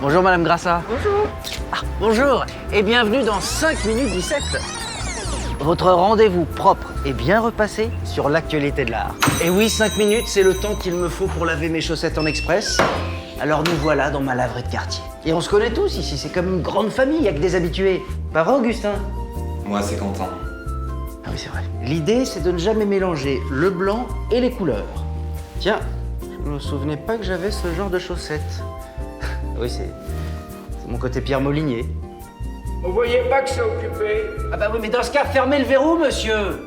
Bonjour Madame Grassa. Bonjour. Bonjour et bienvenue dans 5 minutes 17. Votre rendez-vous propre et bien repassé sur l'actualité de l'art. Et oui, 5 minutes, c'est le temps qu'il me faut pour laver mes chaussettes en express. Alors nous voilà dans ma laverie de quartier. Et on se connaît tous ici, c'est comme une grande famille, il n'y a que des habitués. Pas vrai Augustin? Moi, c'est Quentin. Ah oui, c'est vrai. L'idée, c'est de ne jamais mélanger le blanc et les couleurs. Tiens, je me souvenais pas que j'avais ce genre de chaussettes. Oui, c'est mon côté Pierre Molinier. Vous voyez pas que c'est occupé? Ah bah oui, mais dans ce cas, fermez le verrou, monsieur.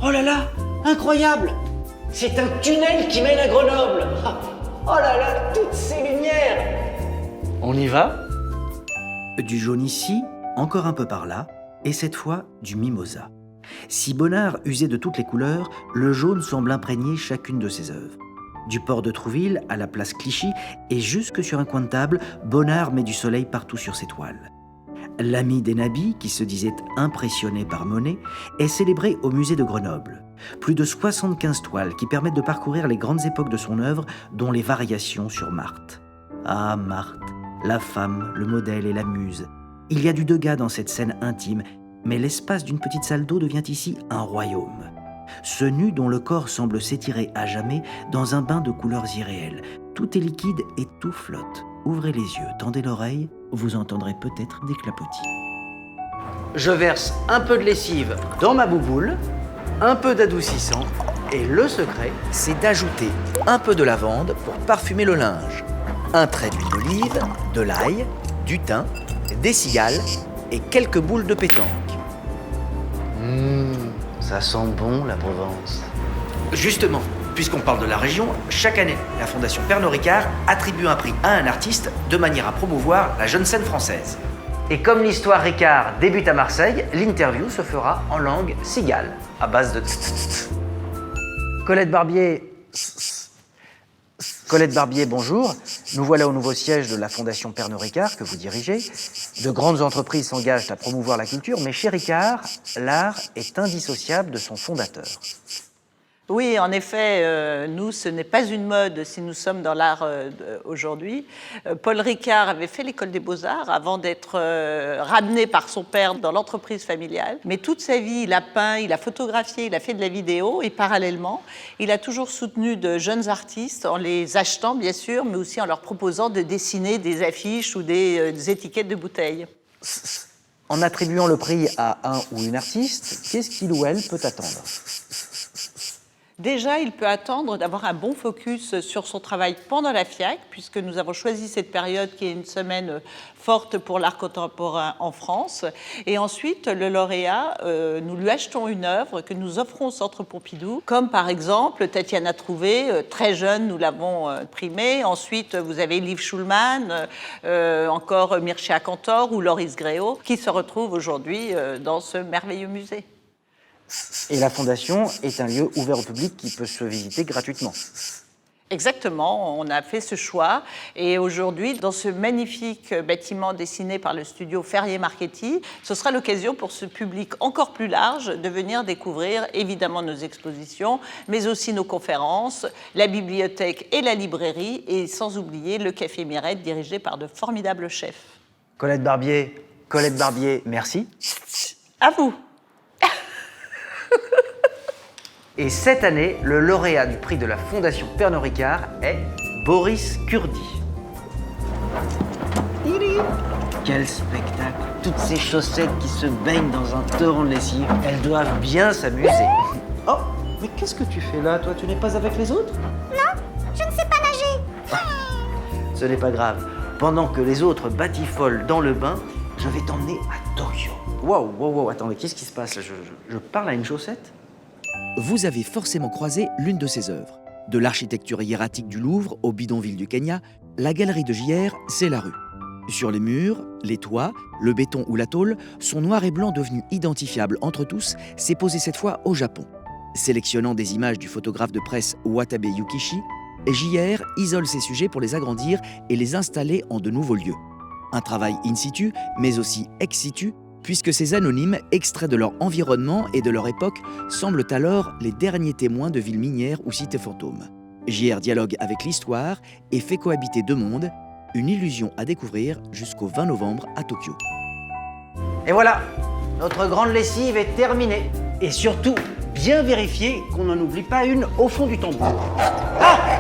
Oh là là, incroyable. C'est un tunnel qui mène à Grenoble. Oh là là, toutes ces lumières. On y va? Du jaune ici, encore un peu par là, et cette fois du mimosa. Si Bonnard usait de toutes les couleurs, le jaune semble imprégner chacune de ses œuvres. Du port de Trouville à la place Clichy, et jusque sur un coin de table, Bonnard met du soleil partout sur ses toiles. L'ami des Nabis, qui se disait impressionné par Monet, est célébré au musée de Grenoble. Plus de 75 toiles qui permettent de parcourir les grandes époques de son œuvre, dont les variations sur Marthe. Ah, Marthe, la femme, le modèle et la muse. Il y a du Degas dans cette scène intime, mais l'espace d'une petite salle d'eau devient ici un royaume. Ce nu dont le corps semble s'étirer à jamais dans un bain de couleurs irréelles. Tout est liquide et tout flotte. Ouvrez les yeux, tendez l'oreille, vous entendrez peut-être des clapotis. Je verse un peu de lessive dans ma bouboule, un peu d'adoucissant, et le secret, c'est d'ajouter un peu de lavande pour parfumer le linge. Un trait d'huile d'olive, de l'ail, du thym, des cigales et quelques boules de pétanque. Ça sent bon la Provence. Justement, puisqu'on parle de la région, chaque année, la Fondation Pernod Ricard attribue un prix à un artiste de manière à promouvoir la jeune scène française. Et comme l'histoire Ricard débute à Marseille, l'interview se fera en langue cigale, à base de Colette Barbier. Colette Barbier, bonjour. Nous voilà au nouveau siège de la Fondation Pernod Ricard que vous dirigez. De grandes entreprises s'engagent à promouvoir la culture, mais chez Ricard, l'art est indissociable de son fondateur. Oui, en effet, nous, ce n'est pas une mode si nous sommes dans l'art aujourd'hui. Paul Ricard avait fait l'école des beaux-arts avant d'être ramené par son père dans l'entreprise familiale. Mais toute sa vie, il a peint, il a photographié, il a fait de la vidéo et parallèlement, il a toujours soutenu de jeunes artistes en les achetant, bien sûr, mais aussi en leur proposant de dessiner des affiches ou des étiquettes de bouteilles. En attribuant le prix à un ou une artiste, qu'est-ce qu'il ou elle peut attendre ? Déjà, il peut attendre d'avoir un bon focus sur son travail pendant la FIAC, puisque nous avons choisi cette période qui est une semaine forte pour l'art contemporain en France. Et ensuite, le lauréat, nous lui achetons une œuvre que nous offrons au Centre Pompidou, comme par exemple Tatiana Trouvé, très jeune, nous l'avons primée. Ensuite, vous avez Liv Schulman, encore Mircea Cantor ou Loris Gréaud, qui se retrouvent aujourd'hui dans ce merveilleux musée. Et la Fondation est un lieu ouvert au public qui peut se visiter gratuitement. Exactement, on a fait ce choix. Et aujourd'hui, dans ce magnifique bâtiment dessiné par le studio Ferrier-Marchetti, ce sera l'occasion pour ce public encore plus large de venir découvrir évidemment nos expositions, mais aussi nos conférences, la bibliothèque et la librairie, et sans oublier le Café Mirette dirigé par de formidables chefs. Colette Barbier, merci. À vous. Et cette année, le lauréat du prix de la Fondation Pernod Ricard est Boris Kurdi. Quel spectacle! Toutes ces chaussettes qui se baignent dans un torrent de lessive, elles doivent bien s'amuser. Oh, mais qu'est-ce que tu fais là, toi? Tu n'es pas avec les autres? Non, je ne sais pas nager. Ce n'est pas grave. Pendant que les autres batifolent dans le bain, je vais t'emmener à Tokyo. Wow, attends, mais qu'est-ce qui se passe là? Je parle à une chaussette? Vous avez forcément croisé l'une de ses œuvres. De l'architecture hiératique du Louvre au bidonville du Kenya, la galerie de JR, c'est la rue. Sur les murs, les toits, le béton ou la tôle, son noir et blanc devenu identifiable entre tous s'est posé cette fois au Japon. Sélectionnant des images du photographe de presse Watabe Yukishi, JR isole ses sujets pour les agrandir et les installer en de nouveaux lieux. Un travail in situ, mais aussi ex situ, puisque ces anonymes, extraits de leur environnement et de leur époque, semblent alors les derniers témoins de villes minières ou cités fantômes. JR dialogue avec l'histoire et fait cohabiter deux mondes, une illusion à découvrir jusqu'au 20 novembre à Tokyo. Et voilà, notre grande lessive est terminée. Et surtout, bien vérifier qu'on n'en oublie pas une au fond du tambour. Ah!